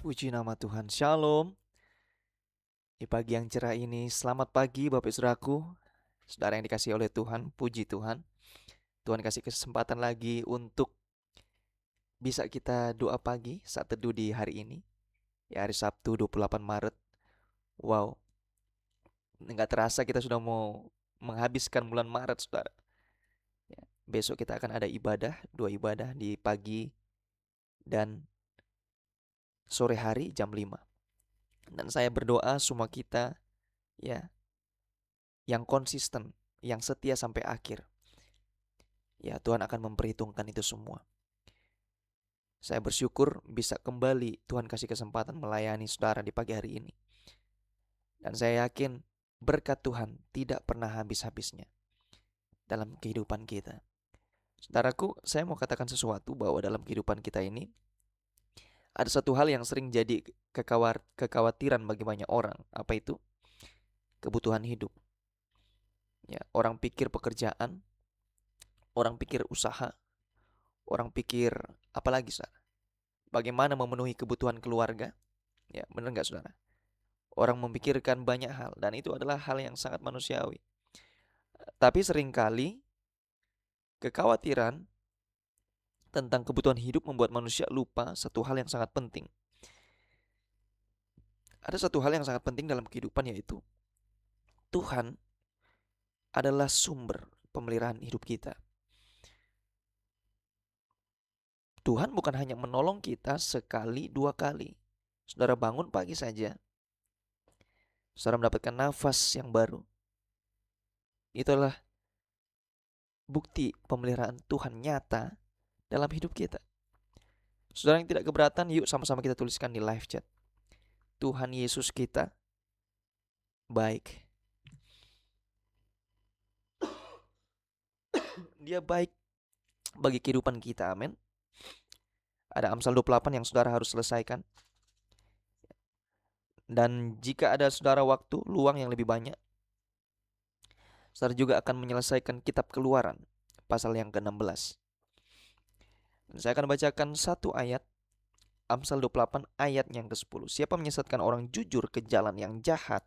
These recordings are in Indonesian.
Puji nama Tuhan. Shalom. Di pagi yang cerah ini, selamat pagi Bapak Saudaraku, saudara yang dikasihi oleh Tuhan. Puji Tuhan. Tuhan kasih kesempatan lagi untuk bisa kita doa pagi saat teduh di hari ini. Ya, hari Sabtu 28 Maret. Wow, nggak terasa kita sudah mau menghabiskan bulan Maret, saudara. Ya, besok kita akan ada ibadah, 2 ibadah di pagi dan sore hari jam 5. Dan saya berdoa semua kita ya yang konsisten, yang setia sampai akhir. Ya, Tuhan akan memperhitungkan itu semua. Saya bersyukur bisa kembali Tuhan kasih kesempatan melayani saudara di pagi hari ini. Dan saya yakin berkat Tuhan tidak pernah habis-habisnya dalam kehidupan kita. Saudaraku, saya mau katakan sesuatu bahwa dalam kehidupan kita ini ada satu hal yang sering jadi kekhawatiran bagi banyak orang. Apa itu? Kebutuhan hidup. Ya, orang pikir pekerjaan, orang pikir usaha, orang pikir apa lagi, saudara? Bagaimana memenuhi kebutuhan keluarga? Ya, benar nggak, saudara? Orang memikirkan banyak hal dan itu adalah hal yang sangat manusiawi. Tapi seringkali kekhawatiran tentang kebutuhan hidup membuat manusia lupa satu hal yang sangat penting. Ada satu hal yang sangat penting dalam kehidupan, yaitu Tuhan adalah sumber pemeliharaan hidup kita. Tuhan bukan hanya menolong kita sekali, 2 kali. Saudara bangun pagi saja, saudara mendapatkan nafas yang baru. Itulah bukti pemeliharaan Tuhan nyata dalam hidup kita. Saudara yang tidak keberatan, yuk sama-sama kita tuliskan di live chat. Tuhan Yesus kita baik. Dia baik bagi kehidupan kita, amin. Ada Amsal 28 yang saudara harus selesaikan. Dan jika ada saudara waktu luang yang lebih banyak, saudara juga akan menyelesaikan kitab Keluaran pasal yang ke-16. Dan saya akan bacakan satu ayat, Amsal 28 ayat yang ke-10. Siapa menyesatkan orang jujur ke jalan yang jahat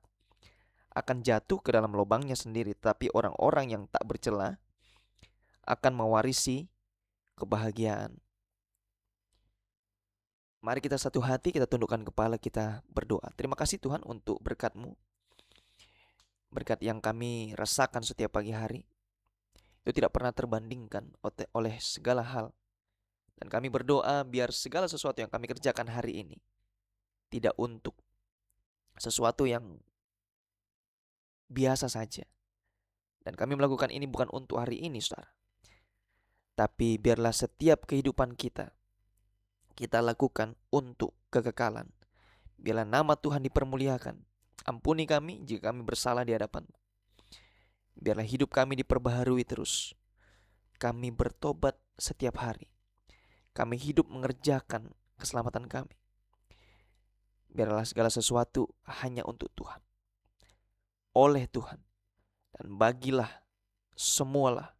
akan jatuh ke dalam lubangnya sendiri, tapi orang-orang yang tak bercela akan mewarisi kebahagiaan. Mari kita satu hati, kita tundukkan kepala, kita berdoa. Terima kasih Tuhan untuk berkat-Mu. Berkat yang kami rasakan setiap pagi hari itu tidak pernah terbandingkan oleh segala hal. Dan kami berdoa biar segala sesuatu yang kami kerjakan hari ini tidak untuk sesuatu yang biasa saja. Dan kami melakukan ini bukan untuk hari ini, saudara. Tapi biarlah setiap kehidupan kita lakukan untuk kekekalan. Biarlah nama Tuhan dipermuliakan. Ampuni kami jika kami bersalah di hadapan-Mu. Biarlah hidup kami diperbaharui terus. Kami bertobat setiap hari. Kami hidup mengerjakan keselamatan kami. Biarlah segala sesuatu hanya untuk Tuhan, oleh Tuhan. Dan bagilah semualah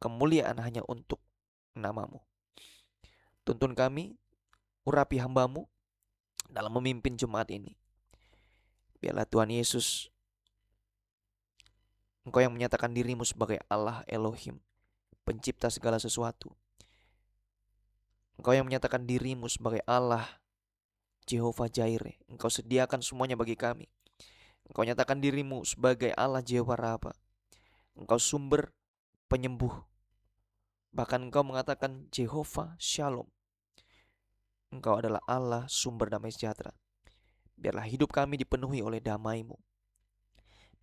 kemuliaan hanya untuk nama-Mu. Tuntun kami, urapi hamba-Mu dalam memimpin jemaat ini. Biarlah Tuhan Yesus, Engkau yang menyatakan diri-Mu sebagai Allah Elohim, pencipta segala sesuatu. Engkau yang menyatakan diri-Mu sebagai Allah Jehovah Jireh. Engkau sediakan semuanya bagi kami. Engkau nyatakan diri-Mu sebagai Allah Jehovah Rafa. Engkau sumber penyembuh. Bahkan Engkau mengatakan Jehovah Shalom. Engkau adalah Allah sumber damai sejahtera. Biarlah hidup kami dipenuhi oleh damai-Mu.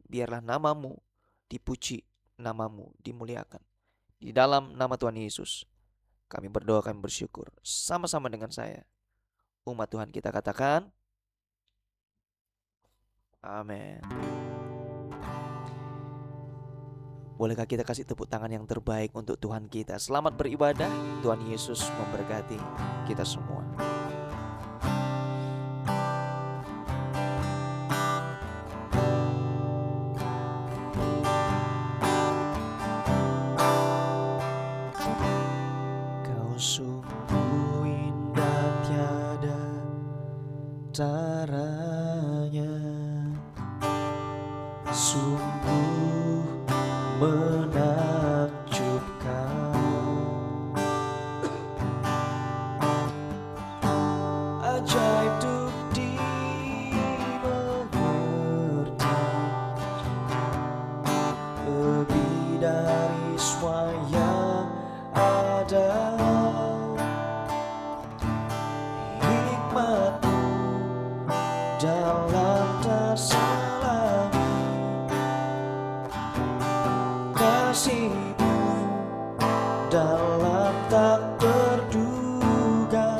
Biarlah nama-Mu dipuji, nama-Mu dimuliakan. Di dalam nama Tuhan Yesus kami berdoa, kami bersyukur. Sama-sama dengan saya, umat Tuhan, kita katakan amin. Bolehkah kita kasih tepuk tangan yang terbaik untuk Tuhan kita? Selamat beribadah. Tuhan Yesus memberkati kita semua. Kau sungguh indah, tiada antaranya. Sungguh menakjubkan, ajaib untuk dimengerti, lebih dari semua yang ada. Hikmat-Mu dalam terselami, kasih-Mu dalam tak terduga.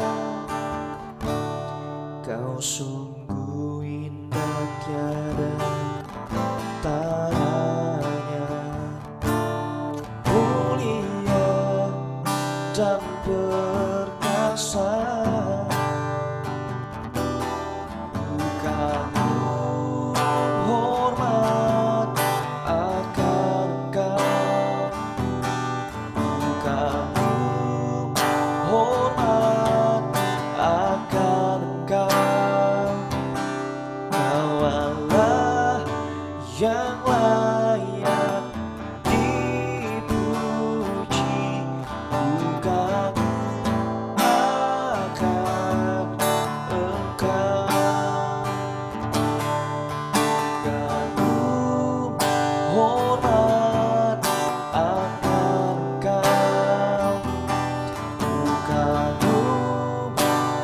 Kau sungguh indah tiada tandanya, mulia dan perkasa. Kau hormat akan Engkau, kau hormat akan Engkau. Kau Allah yang layak dipuji, bukan akan Engkau. Kau hormat akan Engkau, kau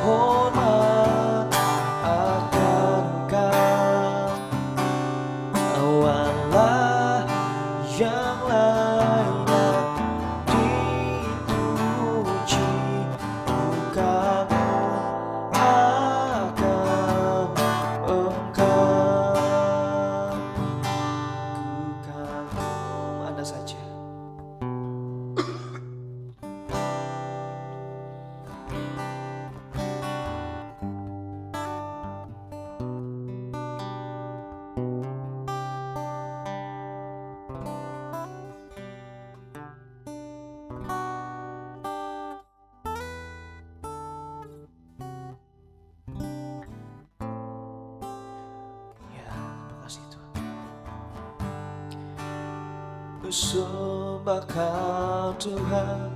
hormat akan Engkau. Kau Allah yang layak dipuji, bukan akan Engkau. Ku kagum Anda saja. Ya, terima kasih Tuhan. Ku sembah Kau Tuhan,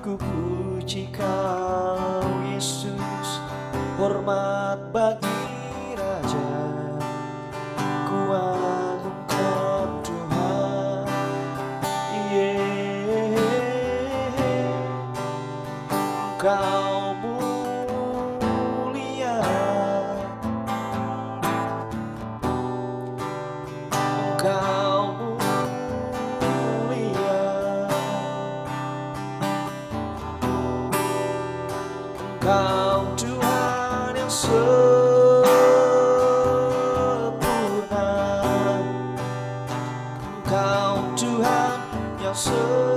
ku puji Kau Yesus, hormat bagi Raja. Ku agungkan Tuhan, Engkau mulia, Engkau mulia, Engkau Tuhan yang sempurna, Engkau Tuhan yang setia.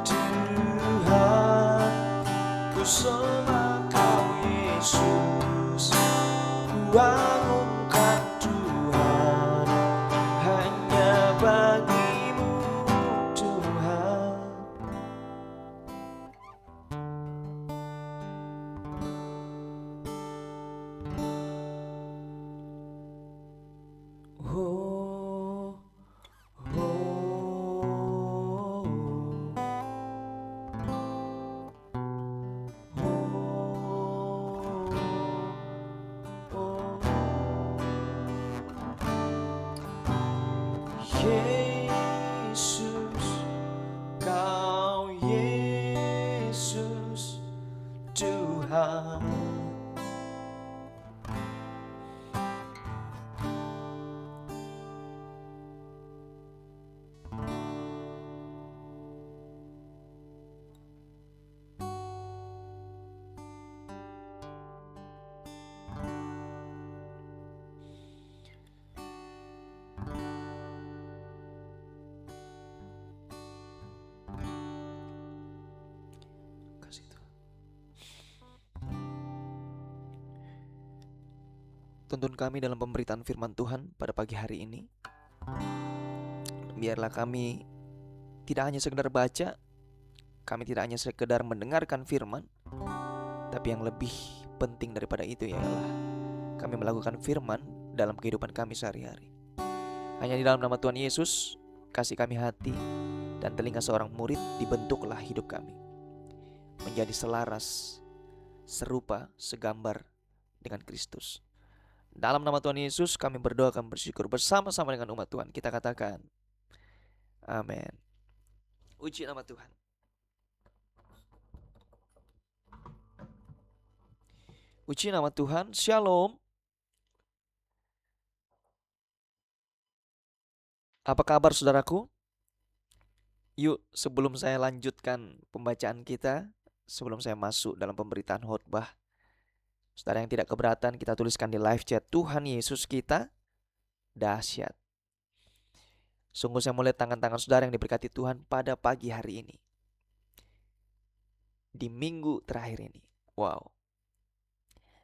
Tuhan, ku sembah Kau Yesus, ku agungkan Tuhan, hanya bagi-Mu Tuhan. Oh, oh, oh, oh. tuntun kami dalam pemberitaan firman Tuhan pada pagi hari ini. Biarlah kami tidak hanya sekedar baca, kami tidak hanya sekedar mendengarkan firman, tapi yang lebih penting daripada itu ialah kami melakukan firman dalam kehidupan kami sehari-hari. Hanya di dalam nama Tuhan Yesus, kasih kami hati dan telinga seorang murid, dibentuklah hidup kami menjadi selaras, serupa, segambar dengan Kristus. Dalam nama Tuhan Yesus kami berdoa, kami bersyukur bersama-sama dengan umat Tuhan. Kita katakan amin. Puji nama Tuhan. Puji nama Tuhan. Shalom. Apa kabar saudaraku? Yuk, sebelum saya lanjutkan pembacaan kita, sebelum saya masuk dalam pemberitaan khotbah, saudara yang tidak keberatan, kita tuliskan di live chat, Tuhan Yesus kita dahsyat. Sungguh saya melihat tangan-tangan saudara yang diberkati Tuhan pada pagi hari ini, di minggu terakhir ini. Wow.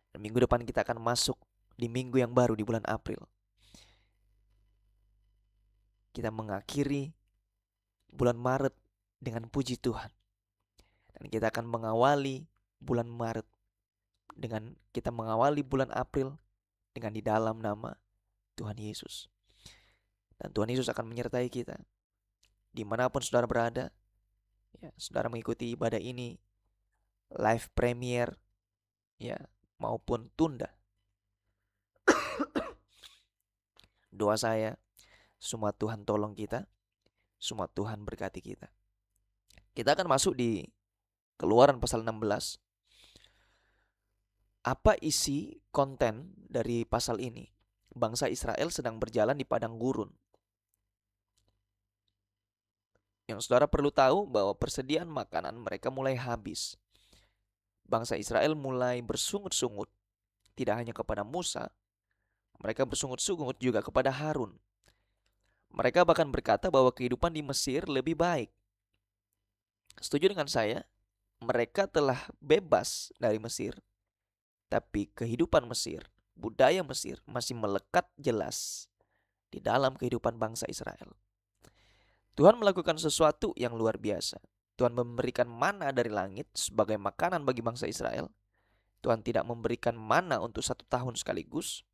Dan minggu depan kita akan masuk di minggu yang baru di bulan April. Kita mengakhiri bulan Maret dengan puji Tuhan. Dan kita akan mengawali bulan Maret dengan kita mengawali bulan April dengan di dalam nama Tuhan Yesus. Dan Tuhan Yesus akan menyertai kita dimanapun saudara berada. Ya, saudara mengikuti ibadah ini live premiere, ya, maupun tunda. Doa saya, semua Tuhan tolong kita, semua Tuhan berkati kita. Kita akan masuk di Keluaran pasal 16. Apa isi konten dari pasal ini? Bangsa Israel sedang berjalan di padang gurun. Yang saudara perlu tahu bahwa persediaan makanan mereka mulai habis. Bangsa Israel mulai bersungut-sungut, tidak hanya kepada Musa, mereka bersungut-sungut juga kepada Harun. Mereka bahkan berkata bahwa kehidupan di Mesir lebih baik. Setuju dengan saya? Mereka telah bebas dari Mesir, tapi kehidupan Mesir, budaya Mesir masih melekat jelas di dalam kehidupan bangsa Israel. Tuhan melakukan sesuatu yang luar biasa. Tuhan memberikan mana dari langit sebagai makanan bagi bangsa Israel. Tuhan tidak memberikan mana untuk 1 tahun sekaligus.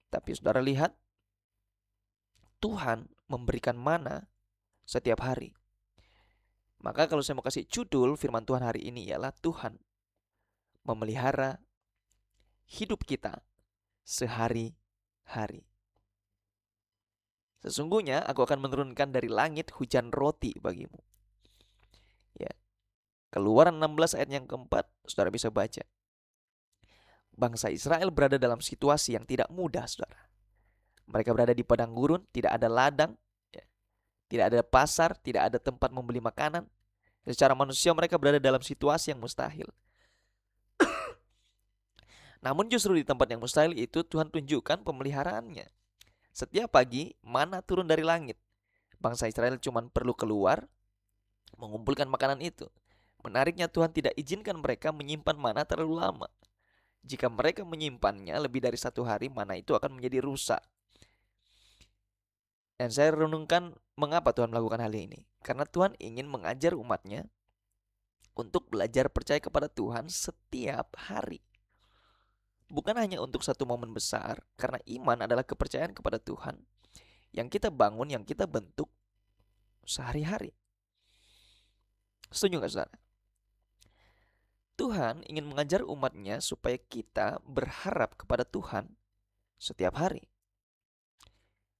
Tapi saudara lihat, Tuhan memberikan mana setiap hari. Maka kalau saya mau kasih judul firman Tuhan hari ini ialah Tuhan memelihara hidup kita sehari-hari. Sesungguhnya aku akan menurunkan dari langit hujan roti bagimu. Ya. Keluaran 16 ayat yang keempat, saudara bisa baca. Bangsa Israel berada dalam situasi yang tidak mudah, saudara. Mereka berada di padang gurun, tidak ada ladang, ya. Tidak ada pasar, tidak ada tempat membeli makanan. Secara manusia mereka berada dalam situasi yang mustahil. Namun justru di tempat yang mustahil itu Tuhan tunjukkan pemeliharaannya. Setiap pagi mana turun dari langit. Bangsa Israel cuma perlu keluar mengumpulkan makanan itu. Menariknya Tuhan tidak izinkan mereka menyimpan mana terlalu lama. Jika mereka menyimpannya lebih dari 1 hari, mana itu akan menjadi rusak. Dan saya renungkan mengapa Tuhan melakukan hal ini. Karena Tuhan ingin mengajar umatnya untuk belajar percaya kepada Tuhan setiap hari. Bukan hanya untuk satu momen besar, karena iman adalah kepercayaan kepada Tuhan yang kita bangun, yang kita bentuk sehari-hari. Setuju gak saudara? Tuhan ingin mengajar umatnya supaya kita berharap kepada Tuhan setiap hari.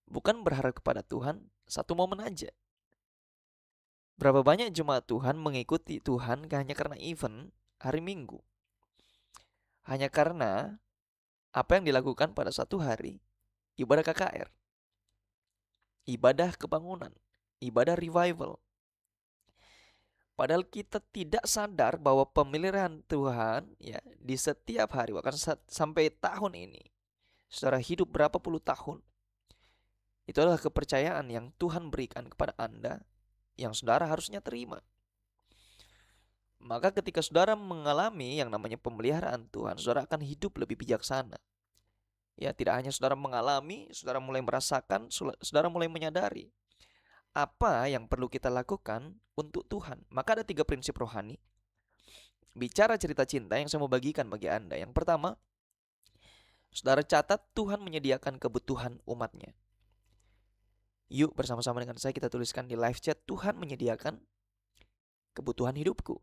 Bukan berharap kepada Tuhan satu momen aja. Berapa banyak jemaat Tuhan mengikuti Tuhan hanya karena event hari Minggu. Hanya karena apa yang dilakukan pada satu hari, ibadah KKR, ibadah kebangunan, ibadah revival. Padahal kita tidak sadar bahwa pemeliharaan Tuhan ya di setiap hari, bahkan sampai tahun ini, saudara hidup berapa puluh tahun, itu adalah kepercayaan yang Tuhan berikan kepada Anda yang saudara harusnya terima. Maka ketika saudara mengalami yang namanya pemeliharaan Tuhan, saudara akan hidup lebih bijaksana. Ya, tidak hanya saudara mengalami, saudara mulai merasakan, saudara mulai menyadari apa yang perlu kita lakukan untuk Tuhan. Maka ada 3 prinsip rohani bicara cerita cinta yang saya mau bagikan bagi Anda. Yang pertama, saudara catat Tuhan menyediakan kebutuhan umatnya. Yuk bersama-sama dengan saya kita tuliskan di live chat, Tuhan menyediakan kebutuhan hidupku.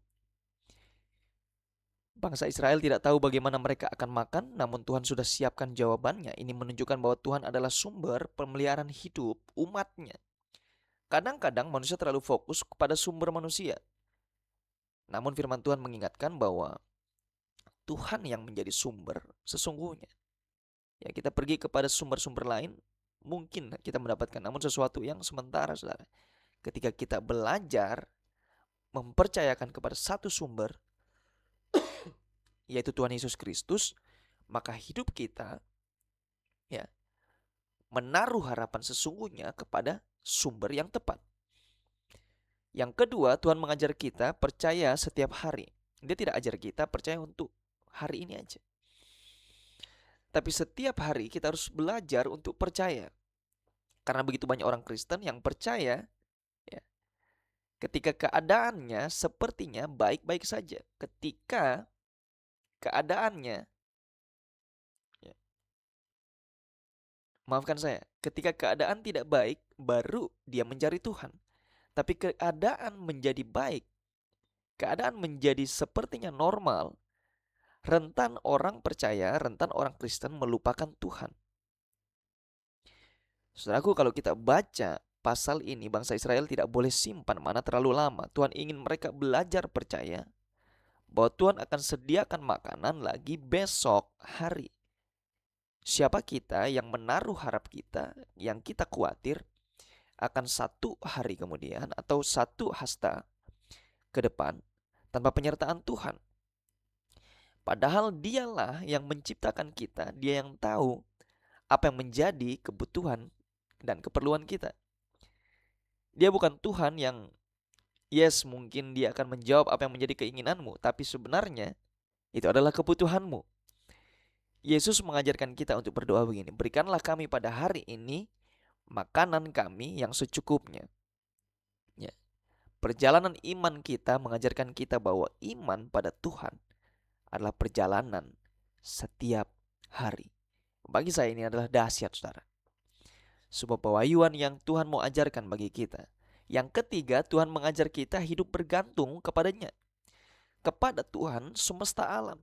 Bangsa Israel tidak tahu bagaimana mereka akan makan, namun Tuhan sudah siapkan jawabannya. Ini menunjukkan bahwa Tuhan adalah sumber pemeliharaan hidup umatnya. Kadang-kadang manusia terlalu fokus kepada sumber manusia. Namun firman Tuhan mengingatkan bahwa Tuhan yang menjadi sumber sesungguhnya. Ya, kita pergi kepada sumber-sumber lain, mungkin kita mendapatkan, namun sesuatu yang sementara, saudara. Ketika kita belajar mempercayakan kepada satu sumber, yaitu Tuhan Yesus Kristus, maka hidup kita ya menaruh harapan sesungguhnya kepada sumber yang tepat. Yang kedua, Tuhan mengajar kita percaya setiap hari. Dia tidak ajar kita percaya untuk hari ini aja. Tapi setiap hari kita harus belajar untuk percaya. Karena begitu banyak orang Kristen yang percaya ya, ketika keadaannya sepertinya baik-baik saja. Ketika keadaannya ya, maafkan saya, ketika keadaan tidak baik, baru dia mencari Tuhan. Tapi keadaan menjadi baik, keadaan menjadi sepertinya normal, rentan orang percaya, rentan orang Kristen melupakan Tuhan. Saudaraku, kalau kita baca pasal ini, bangsa Israel tidak boleh simpan mana terlalu lama. Tuhan ingin mereka belajar percaya bahwa Tuhan akan sediakan makanan lagi besok hari. Siapa kita yang menaruh harap kita, yang kita khawatir akan satu hari kemudian atau satu hasta ke depan tanpa penyertaan Tuhan. Padahal dialah yang menciptakan kita, dia yang tahu apa yang menjadi kebutuhan dan keperluan kita. Dia bukan Tuhan yang mungkin dia akan menjawab apa yang menjadi keinginanmu, tapi sebenarnya itu adalah kebutuhanmu. Yesus mengajarkan kita untuk berdoa begini, berikanlah kami pada hari ini makanan kami yang secukupnya. Ya. Perjalanan iman kita mengajarkan kita bahwa iman pada Tuhan adalah perjalanan setiap hari. Bagi saya ini adalah dahsyat, saudara. Sebuah pewahyuan yang Tuhan mau ajarkan bagi kita. Yang ketiga, Tuhan mengajar kita hidup bergantung kepadanya. Kepada Tuhan semesta alam.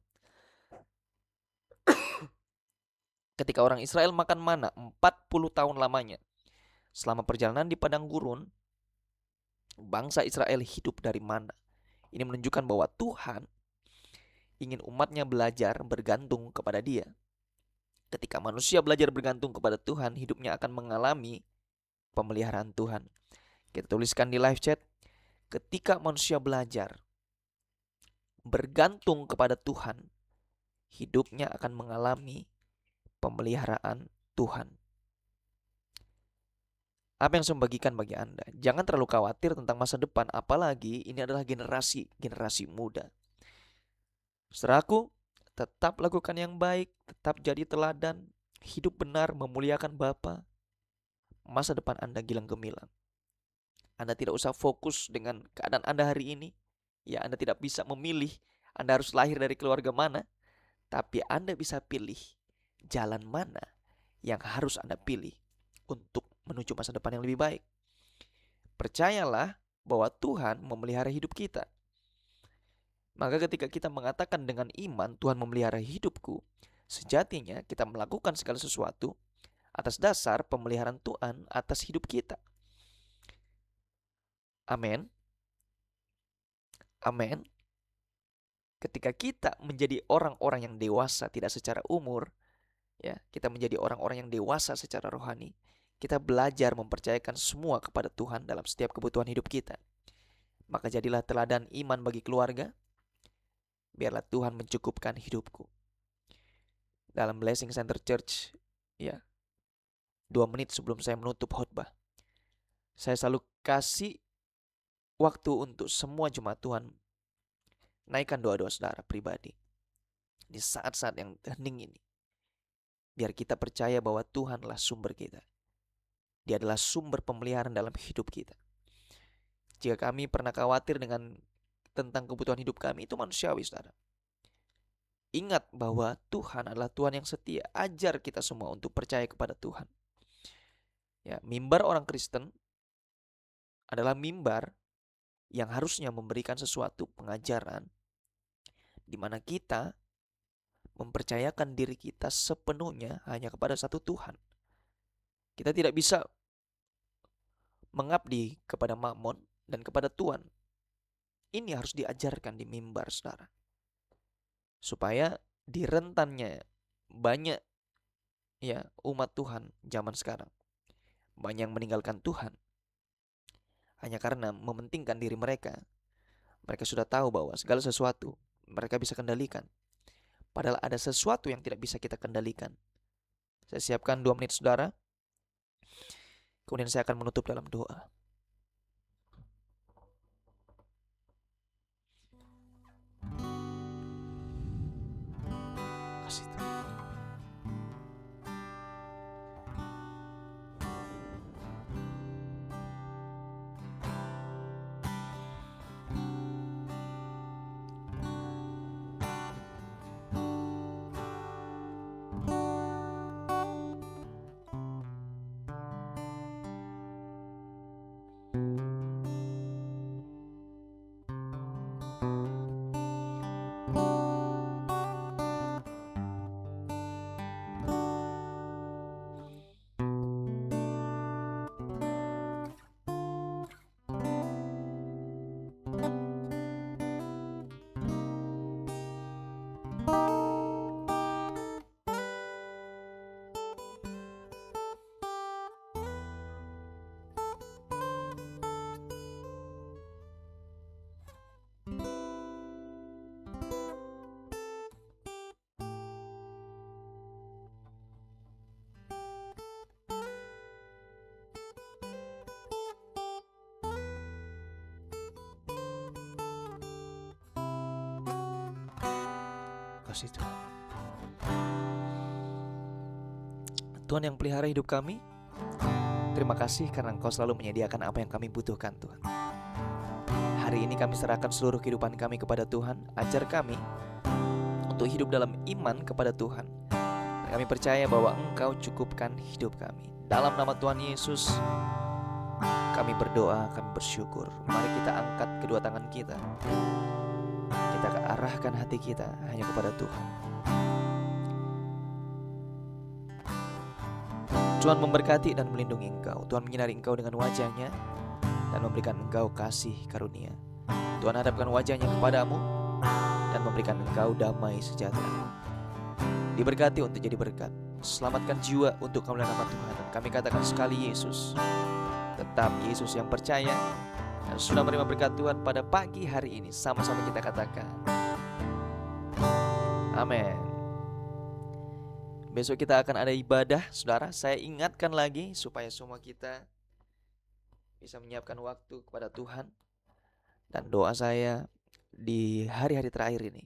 Ketika orang Israel makan mana 40 tahun lamanya. Selama perjalanan di padang gurun, bangsa Israel hidup dari mana. Ini menunjukkan bahwa Tuhan ingin umatnya belajar bergantung kepada Dia. Ketika manusia belajar bergantung kepada Tuhan, hidupnya akan mengalami pemeliharaan Tuhan. Kita tuliskan di live chat, ketika manusia belajar bergantung kepada Tuhan, hidupnya akan mengalami pemeliharaan Tuhan. Apa yang saya bagikan bagi Anda? Jangan terlalu khawatir tentang masa depan, apalagi ini adalah generasi muda. Saudaraku, tetap lakukan yang baik, tetap jadi teladan, hidup benar, memuliakan Bapa. Masa depan Anda gilang gemilang. Anda tidak usah fokus dengan keadaan Anda hari ini. Ya, Anda tidak bisa memilih Anda harus lahir dari keluarga mana, tapi Anda bisa pilih jalan mana yang harus Anda pilih untuk menuju masa depan yang lebih baik. Percayalah bahwa Tuhan memelihara hidup kita. Maka ketika kita mengatakan dengan iman Tuhan memelihara hidupku, sejatinya kita melakukan segala sesuatu atas dasar pemeliharaan Tuhan atas hidup kita. Amin. Amin. Ketika kita menjadi orang-orang yang dewasa tidak secara umur, ya, kita menjadi orang-orang yang dewasa secara rohani, kita belajar mempercayakan semua kepada Tuhan dalam setiap kebutuhan hidup kita. Maka jadilah teladan iman bagi keluarga. Biarlah Tuhan mencukupkan hidupku. Dalam Blessing Center Church, ya, 2 menit sebelum saya menutup khotbah, saya selalu kasih waktu untuk semua jemaat Tuhan naikkan doa-doa saudara pribadi di saat-saat yang hening ini. biar kita percaya bahwa Tuhanlah sumber kita. Dia adalah sumber pemeliharaan dalam hidup kita. Jika kami pernah khawatir tentang kebutuhan hidup kami, itu manusiawi, saudara. Ingat bahwa Tuhan adalah Tuhan yang setia. Ajar kita semua untuk percaya kepada Tuhan. Ya, mimbar orang Kristen adalah mimbar yang harusnya memberikan sesuatu pengajaran di mana kita mempercayakan diri kita sepenuhnya hanya kepada satu Tuhan. Kita tidak bisa mengabdi kepada Mammon dan kepada Tuhan. Ini harus diajarkan di mimbar, saudara. Supaya di rentannya banyak umat Tuhan zaman sekarang. Banyak yang meninggalkan Tuhan hanya karena mementingkan diri mereka. Mereka sudah tahu bahwa segala sesuatu mereka bisa kendalikan. Padahal ada sesuatu yang tidak bisa kita kendalikan. Saya siapkan 2 menit, saudara. Kemudian saya akan menutup dalam doa. Kasih Tuhan. Kasih Tuhan. Tuhan yang pelihara hidup kami, terima kasih karena Engkau selalu menyediakan apa yang kami butuhkan, Tuhan. Hari ini kami serahkan seluruh kehidupan kami kepada Tuhan. Ajar kami untuk hidup dalam iman kepada Tuhan. Kami percaya bahwa Engkau cukupkan hidup kami. Dalam nama Tuhan Yesus, kami berdoa, kami bersyukur. Mari kita angkat kedua tangan kita. Kita arahkan hati kita hanya kepada Tuhan. Tuhan memberkati dan melindungi engkau. Tuhan menyinari engkau dengan wajah-Nya dan memberikan engkau kasih karunia. Tuhan hadapkan wajah-Nya kepadamu dan memberikan engkau damai sejahtera. Diberkati untuk jadi berkat. Selamatkan jiwa untuk kemuliaan nama Tuhan. Dan kami katakan sekali Yesus. Tetap Yesus yang percaya dan sudah menerima berkat Tuhan pada pagi hari ini. Sama-sama kita katakan amin. Besok kita akan ada ibadah, saudara. Saya ingatkan lagi supaya semua kita bisa menyiapkan waktu kepada Tuhan. Dan doa saya di hari-hari terakhir ini,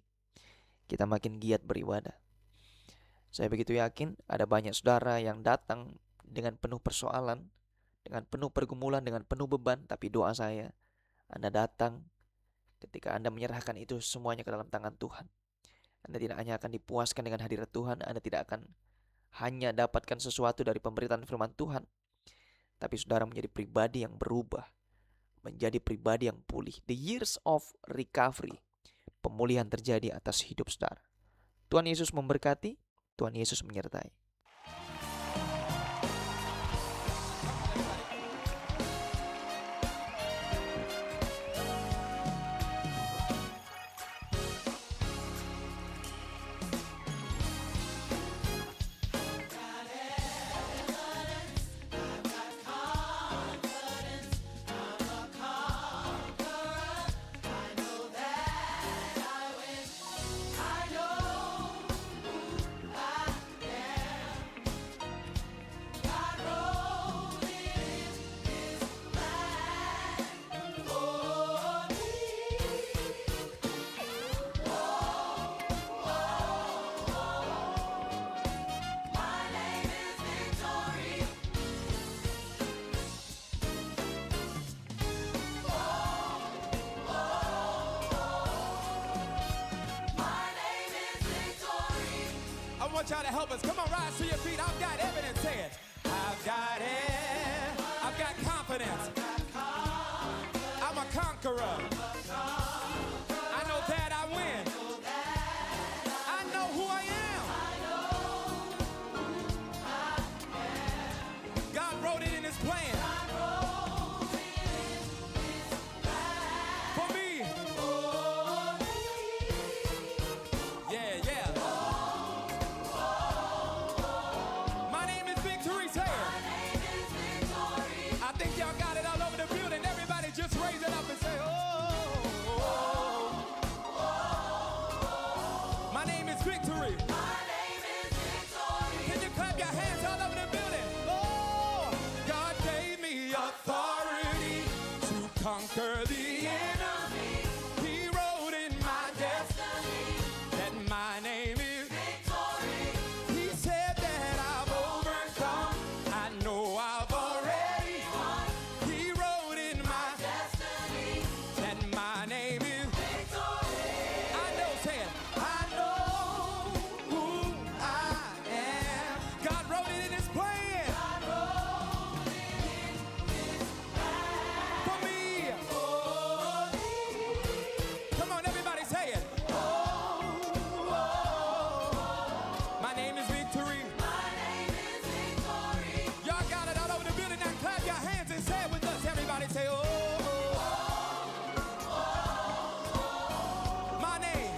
kita makin giat beribadah. Saya begitu yakin ada banyak saudara yang datang dengan penuh persoalan, dengan penuh pergumulan, dengan penuh beban. Tapi doa saya, Anda datang ketika Anda menyerahkan itu semuanya ke dalam tangan Tuhan. Anda tidak hanya akan dipuaskan dengan hadirat Tuhan, Anda tidak akan hanya dapatkan sesuatu dari pemberitaan firman Tuhan, tapi saudara menjadi pribadi yang berubah, menjadi pribadi yang pulih. The years of recovery, pemulihan terjadi atas hidup saudara. Tuhan Yesus memberkati, Tuhan Yesus menyertai. want y'all to help us. Come on, rise to your feet. I've got evidence. Say it. I've got it. I've got confidence. I'm a conqueror. I know that I win. I know who I am. God wrote it in his plan. For me. Yeah, yeah. My name is Victory. Say it. I think y'all got it all over the building. Everybody just raise it up and say, oh. My name is Victory. Can you clap your hands all over the building? Oh, God gave me authority to conquer the enemy. He wrote in my destiny that my name is Victory. He said that I've overcome. I know I've already won. He wrote in my destiny that my name is Victory. I know, say it. I know who I am. God wrote it in his plan. For me. Come on, everybody say it. My name is Victory. Y'all got it all over the building. Now clap your hands and say it with us. Everybody say, oh. My name.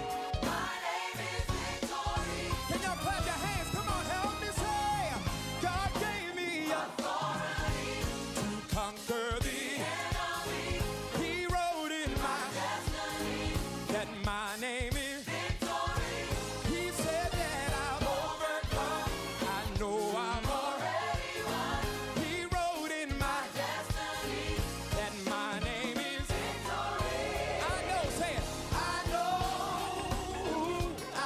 Can y'all clap your hands? Come on, help me say. God gave me authority to conquer the enemy. He wrote in my destiny that my name is Victory. He said that I've overcome. I know I'm already won. He wrote in my destiny that my name is Victory. I know, say it. I know who I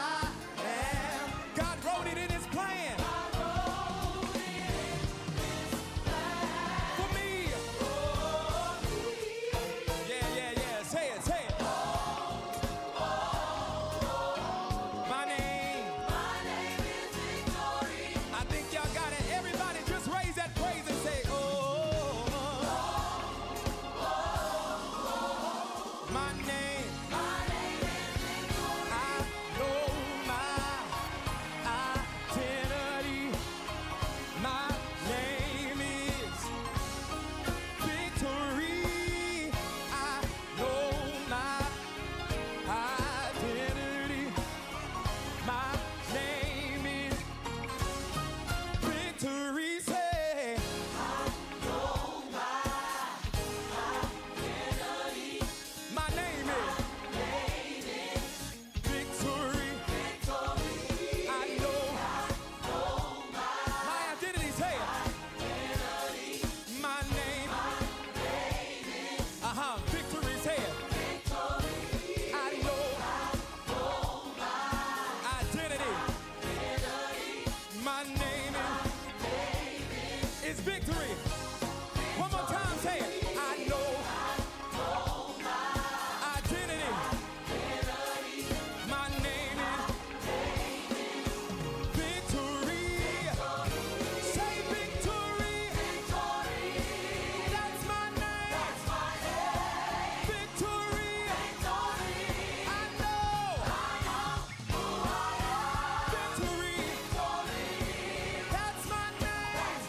am. God wrote it in his plan. For me. Yeah, yeah, yeah. Say it, say it. My name. I think y'all got it. Everybody just raise that praise and say, oh. My name. I know my identity. My name is Victory. I know my identity. My name is Victory. Say, my name is Victory. I know my identity. Say it. My name. Victory. Say it. I know identity. My name is Victory. One more time. Say it. I know identity. My name is Victory. Say Victory. That's my name. Victory. I know. Victory. That's my name.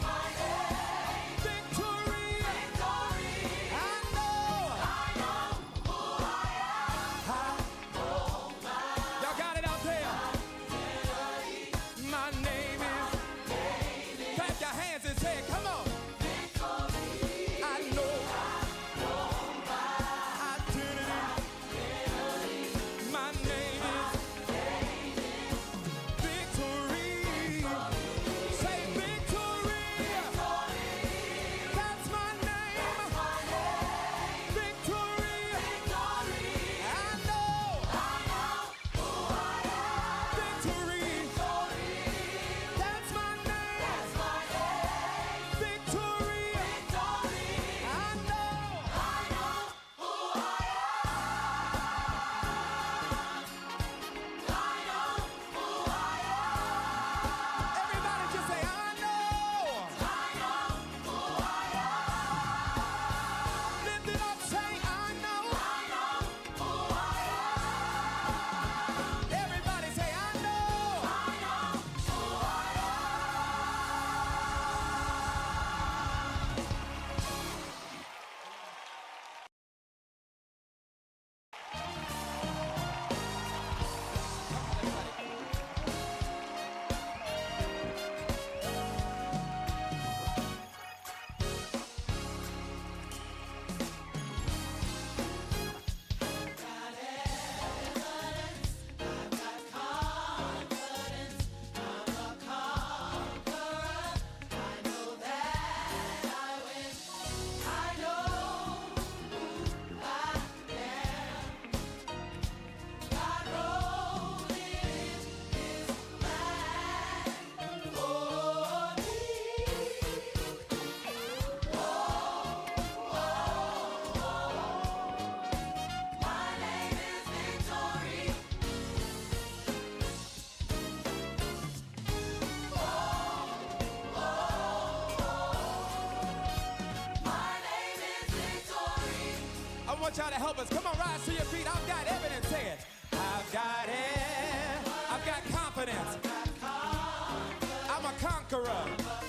want y'all to help us. Come on, rise to your feet. I've got evidence. Say it. I've got it. I've got confidence. I'm a conqueror.